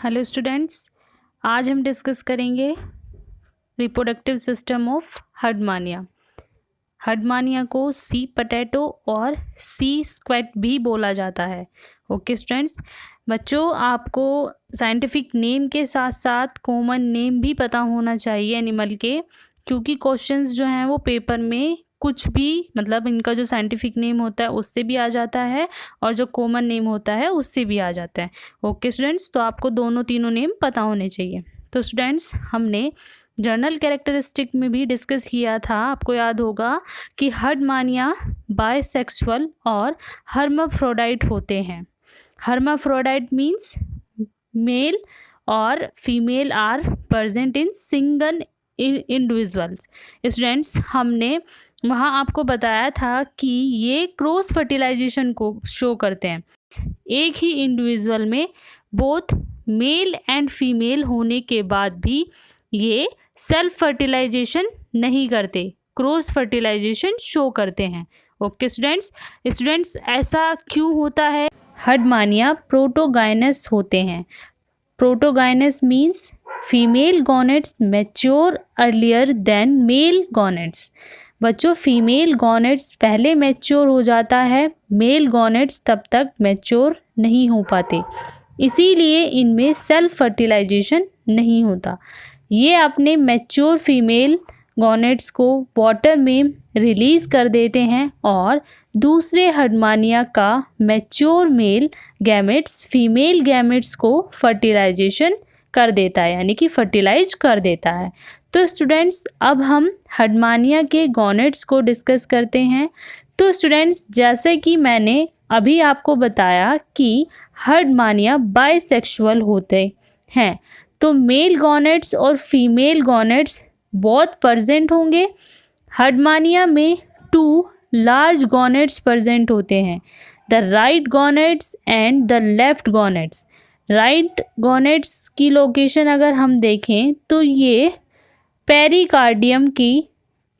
Hello students, आज हम discuss करेंगे reproductive system of Herdmania. Herdmania को सी पोटैटो और सी स्क्वैट भी बोला जाता है। ओके स्टूडेंट्स, बच्चों आपको साइंटिफिक नेम के साथ साथ कॉमन नेम भी पता होना चाहिए एनिमल के, क्योंकि क्वेश्चंस जो हैं वो पेपर में कुछ भी मतलब इनका जो साइंटिफिक नेम होता है उससे भी आ जाता है और जो कॉमन नेम होता है उससे भी आ जाता है। ओके स्टूडेंट्स, तो आपको तीनों नेम पता होने चाहिए। तो स्टूडेंट्स, हमने जर्नल कैरेक्टरिस्टिक में भी डिस्कस किया था, आपको याद होगा कि हर्डमानिया बायसेक्सुअल और हर्माफ्रोडाइट होते हैं। हर्माफ्रोडाइट मीन्स मेल और female are present in single individuals. Students, हमने वहाँ आपको बताया था कि ये क्रॉस फर्टिलाइजेशन को शो करते हैं। एक ही इंडिविजुअल में बोथ मेल एंड फीमेल होने के बाद भी ये सेल्फ फर्टिलाइजेशन नहीं करते, क्रॉस फर्टिलाइजेशन शो करते हैं। ओके स्टूडेंट्स, ऐसा क्यों होता है? हर्डमानिया प्रोटोगाइनस होते हैं। Protogynous means female gonads mature earlier than male gonads. बच्चों, फीमेल गॉनेट्स पहले मैच्योर हो जाता है, मेल गॉनेट्स तब तक मैच्योर नहीं हो पाते, इसीलिए इनमें सेल्फ फर्टिलाइजेशन नहीं होता। ये अपने मैच्योर फीमेल गॉनेट्स को वाटर में रिलीज़ कर देते हैं और दूसरे हर्डमानिया का mature male gametes female gametes को फर्टिलाइजेशन कर देता है, यानी कि फर्टिलाइज कर देता है। तो स्टूडेंट्स, अब हम हर्डमानिया के गॉनेट्स को डिस्कस करते हैं। तो स्टूडेंट्स, जैसे कि मैंने अभी आपको बताया कि हर्डमानिया बायसेक्सुअल होते हैं, तो मेल गॉनेट्स और फीमेल गॉनेट्स बहुत प्रेजेंट होंगे। हर्डमानिया में 2 लार्ज गॉनेट्स प्रेजेंट होते हैं, the right gonads and the left gonads. Right gonads की लोकेशन अगर हम देखें तो ये पेरिकार्डियम की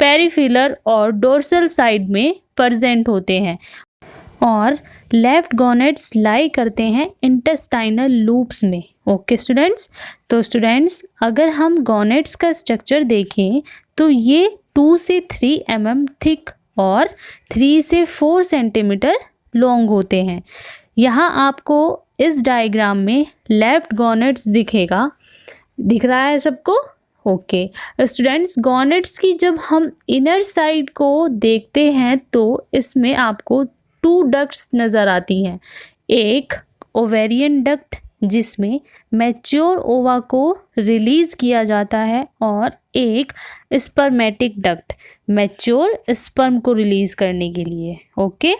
पेरिफिलर और डोर्सल साइड में प्रेजेंट होते हैं और लेफ्ट गॉनेट्स लाई करते हैं इंटेस्टाइनल लूप्स में। ओके स्टूडेंट्स, तो स्टूडेंट्स अगर हम गॉनेट्स का स्ट्रक्चर देखें तो ये 2 से 3 mm थिक और 3 से 4 सेंटीमीटर लॉन्ग होते हैं। यहाँ आपको इस डायग्राम में लेफ्ट गॉनेट्स दिखेगा, दिख रहा है सबको? ओके स्टूडेंट्स, गॉनेट्स की जब हम इनर साइड को देखते हैं तो इसमें आपको 2 डक्ट्स नज़र आती हैं। एक ओवेरियन डक्ट जिसमें मैच्योर ओवा को रिलीज़ किया जाता है और एक स्पर्मेटिक डक्ट मैच्योर स्पर्म को रिलीज़ करने के लिए। ओके,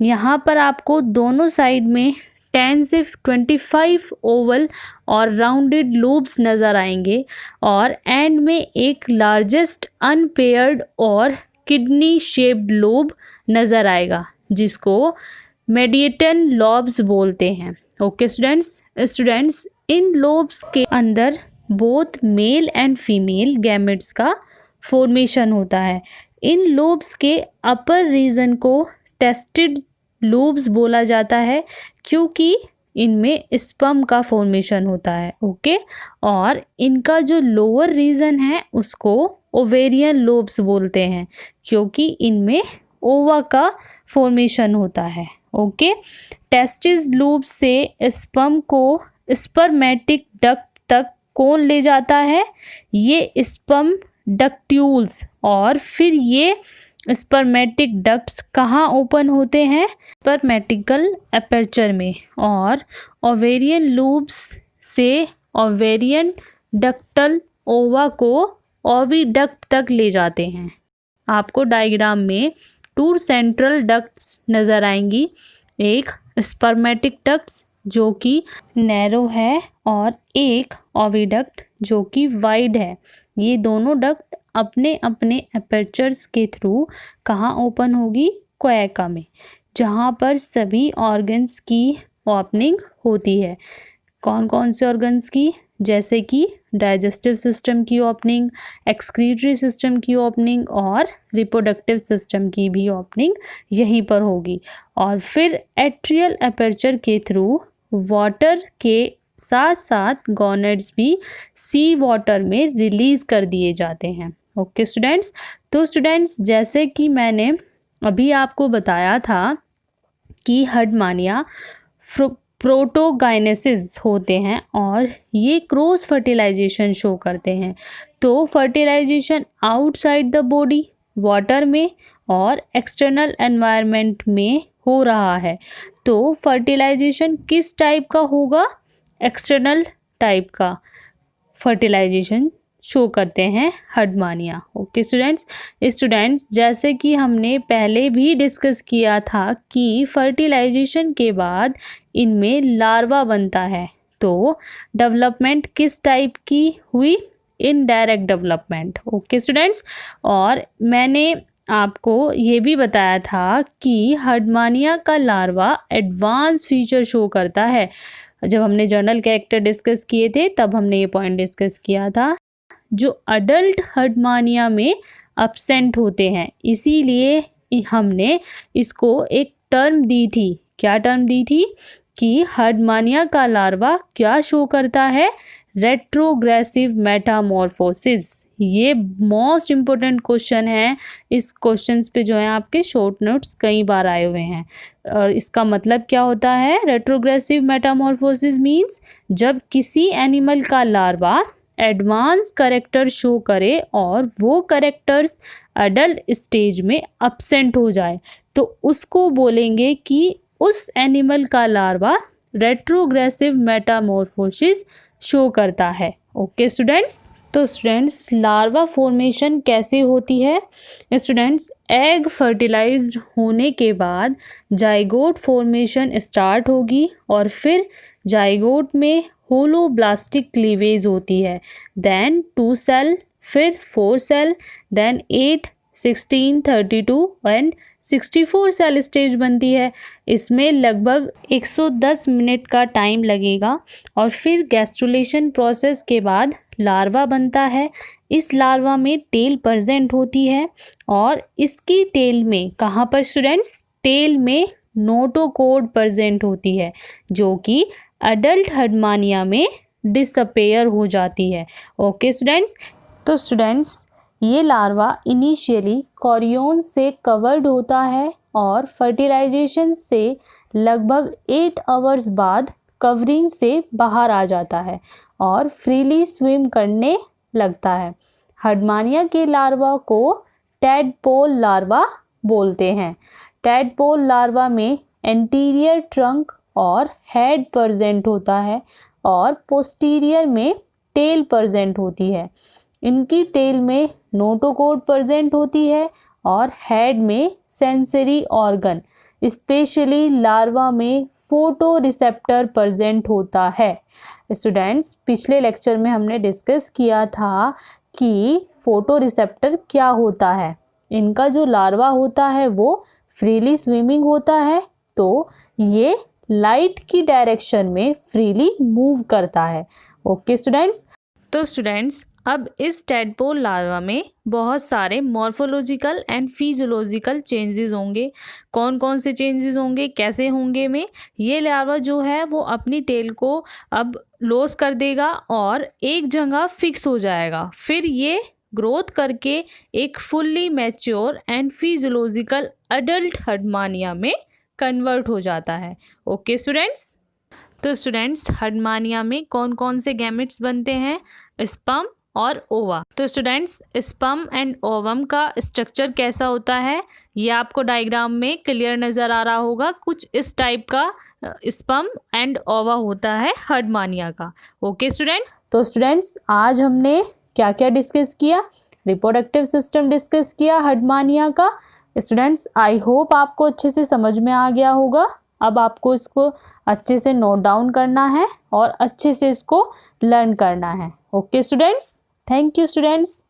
यहाँ पर आपको दोनों साइड में 10 से 25 ओवल और राउंडेड लूब्स नज़र आएंगे और एंड में एक लार्जेस्ट अनपेयर्ड और किडनी शेप्ड लोब नज़र आएगा जिसको मेडिएटन लॉब्स बोलते हैं। ओके स्टूडेंट्स, इन लोब्स के अंदर both male and female gametes का फॉर्मेशन होता है। इन लोब्स के अपर रीजन को टेस्टेड लोब्स बोला जाता है क्योंकि इनमें स्पर्म का फॉर्मेशन होता है। ओके, और इनका जो लोअर रीजन है उसको ओवेरियन लोब्स बोलते हैं क्योंकि इनमें ओवा का फॉर्मेशन होता है। ओके, टेस्टिस लूब से स्पर्म को स्पर्मेटिक डक्ट तक कौन ले जाता है? ये स्पर्म डक्ट्यूल्स। और फिर ये स्पर्मेटिक डक्ट्स कहाँ ओपन होते हैं? स्पर्मेटिकल एपर्चर में। और ओवेरियन लूब्स से ओवेरियन डक्टल ओवा को ओविडक्ट तक ले जाते हैं। आपको डायग्राम में 2 सेंट्रल डक्ट्स नज़र आएंगी, एक स्पर्मेटिक डक्ट्स जो कि नैरो है और एक ओविडक्ट जो कि वाइड है। ये दोनों डक्ट अपने अपने एपर्चर्स के थ्रू कहाँ ओपन होगी? क्वेका में, जहाँ पर सभी ऑर्गन्स की ओपनिंग होती है। कौन कौन से ऑर्गन्स की? जैसे कि डाइजेस्टिव सिस्टम की ओपनिंग, एक्सक्रीटरी सिस्टम की ओपनिंग और रिप्रोडक्टिव सिस्टम की भी ओपनिंग यहीं पर होगी। और फिर एट्रियल एपर्चर के थ्रू वाटर के साथ साथ गॉनेड्स भी सी वाटर में रिलीज कर दिए जाते हैं। ओके स्टूडेंट्स, तो स्टूडेंट्स जैसे कि मैंने अभी आपको बताया था कि हर्डमानिया प्रोटोगाइनेसिस होते हैं और ये क्रॉस फर्टिलाइजेशन शो करते हैं। तो fertilisation outside the body water में और एक्सटर्नल एनवायरनमेंट में हो रहा है। तो फर्टिलाइजेशन किस टाइप का होगा? एक्सटर्नल टाइप का फर्टिलाइजेशन शो करते हैं हर्डमानिया। ओके स्टूडेंट्स जैसे कि हमने पहले भी डिस्कस किया था कि फर्टिलाइजेशन के बाद इनमें लार्वा बनता है। तो डेवलपमेंट किस टाइप की हुई? Indirect development. ओके स्टूडेंट्स, और मैंने आपको ये भी बताया था कि हर्डमानिया का लार्वा एडवांस फीचर शो करता है। जब हमने जर्नल कैरेक्टर डिस्कस किए थे तब हमने ये पॉइंट डिस्कस किया था, जो अडल्ट हर्डमानिया में अब्सेंट होते हैं। इसीलिए हमने इसको एक टर्म दी थी। क्या टर्म दी थी? कि हर्डमानिया का लार्वा क्या शो करता है? Retrogressive Metamorphosis. ये मोस्ट इम्पोर्टेंट क्वेश्चन है। इस क्वेश्चंस पे जो है आपके शॉर्ट नोट्स कई बार आए हुए हैं। और इसका मतलब क्या होता है? रेट्रोग्रेसिव मेटामॉर्फोसिस मीन्स जब किसी एनिमल का लार्वा एडवांस कैरेक्टर शो करे और वो कैरेक्टर्स अडल्ट स्टेज में अब्सेंट हो जाए तो उसको बोलेंगे कि उस एनिमल का लार्वा रेट्रोग्रेसिव मेटामॉर्फोसिस शो करता है। ओके स्टूडेंट्स, तो स्टूडेंट्स लार्वा फॉर्मेशन कैसे होती है? स्टूडेंट्स एग फर्टिलाइज्ड होने के बाद जाइगोट फॉर्मेशन स्टार्ट होगी और फिर जाइगोट में होलोब्लास्टिक क्लीवेज होती है। देन 2 सेल, फिर 4 cell, then 8, 16, 32 and 64 cell stage बनती है। इसमें लगभग 110 मिनट का टाइम लगेगा और फिर गैस्ट्रुलेशन प्रोसेस के बाद लार्वा बनता है। इस लार्वा में टेल प्रेजेंट होती है और इसकी टेल में कहाँ पर स्टूडेंट्स? टेल में नोटोकोड प्रेजेंट होती है जो कि अडल्ट हर्डमानिया में डिसअपेयर हो जाती है। ओके स्टूडेंट्स, तो स्टूडेंट्स ये लार्वा इनिशियली कॉरियोन से कवर्ड होता है और फर्टिलाइजेशन से लगभग 8 आवर्स बाद कवरिंग से बाहर आ जाता है और फ्रीली स्विम करने लगता है। हर्डमानिया के लार्वा को टैडपोल लार्वा बोलते हैं। टैडपोल लार्वा में एंटीरियर ट्रंक और हेड प्रेजेंट होता है और पोस्टीरियर में टेल प्रेजेंट होती है। इनकी टेल में नोटोकोड प्रेजेंट होती है और हेड में सेंसरी ऑर्गन, स्पेशली लार्वा में फोटो रिसेप्टर प्रेजेंट होता है। स्टूडेंट्स पिछले लेक्चर में हमने डिस्कस किया था कि फोटो रिसेप्टर क्या होता है। इनका जो लार्वा होता है वो फ्रीली स्विमिंग होता है, तो ये लाइट की डायरेक्शन में फ्रीली मूव करता है। ओके स्टूडेंट्स, तो स्टूडेंट्स अब इस टैडपोल लार्वा में बहुत सारे मॉर्फोलॉजिकल एंड फिजियोलॉजिकल चेंजेस होंगे। कौन कौन से चेंजेस होंगे, कैसे होंगे में? ये लार्वा जो है वो अपनी टेल को अब लॉस कर देगा और एक जगह फिक्स हो जाएगा। फिर ये ग्रोथ करके एक fully mature and physiological adult Herdmania में कन्वर्ट हो जाता है। ओके स्टूडेंट्स, तो स्टूडेंट्स हर्डमानिया में कौन कौन से गैमेट्स बनते हैं? स्पर्म और ओवा। तो स्टूडेंट्स स्पर्म एंड ओवम का स्ट्रक्चर कैसा होता है ये आपको डायग्राम में क्लियर नज़र आ रहा होगा। कुछ इस टाइप का स्पर्म एंड ओवा होता है हर्डमानिया का। ओके स्टूडेंट्स, तो स्टूडेंट्स आज हमने क्या क्या डिस्कस किया? रिप्रोडक्टिव सिस्टम डिस्कस किया हर्डमानिया का। स्टूडेंट्स आई होप आपको अच्छे से समझ में आ गया होगा। अब आपको इसको अच्छे से नोट डाउन करना है और अच्छे से इसको लर्न करना है। Okay students, thank you students.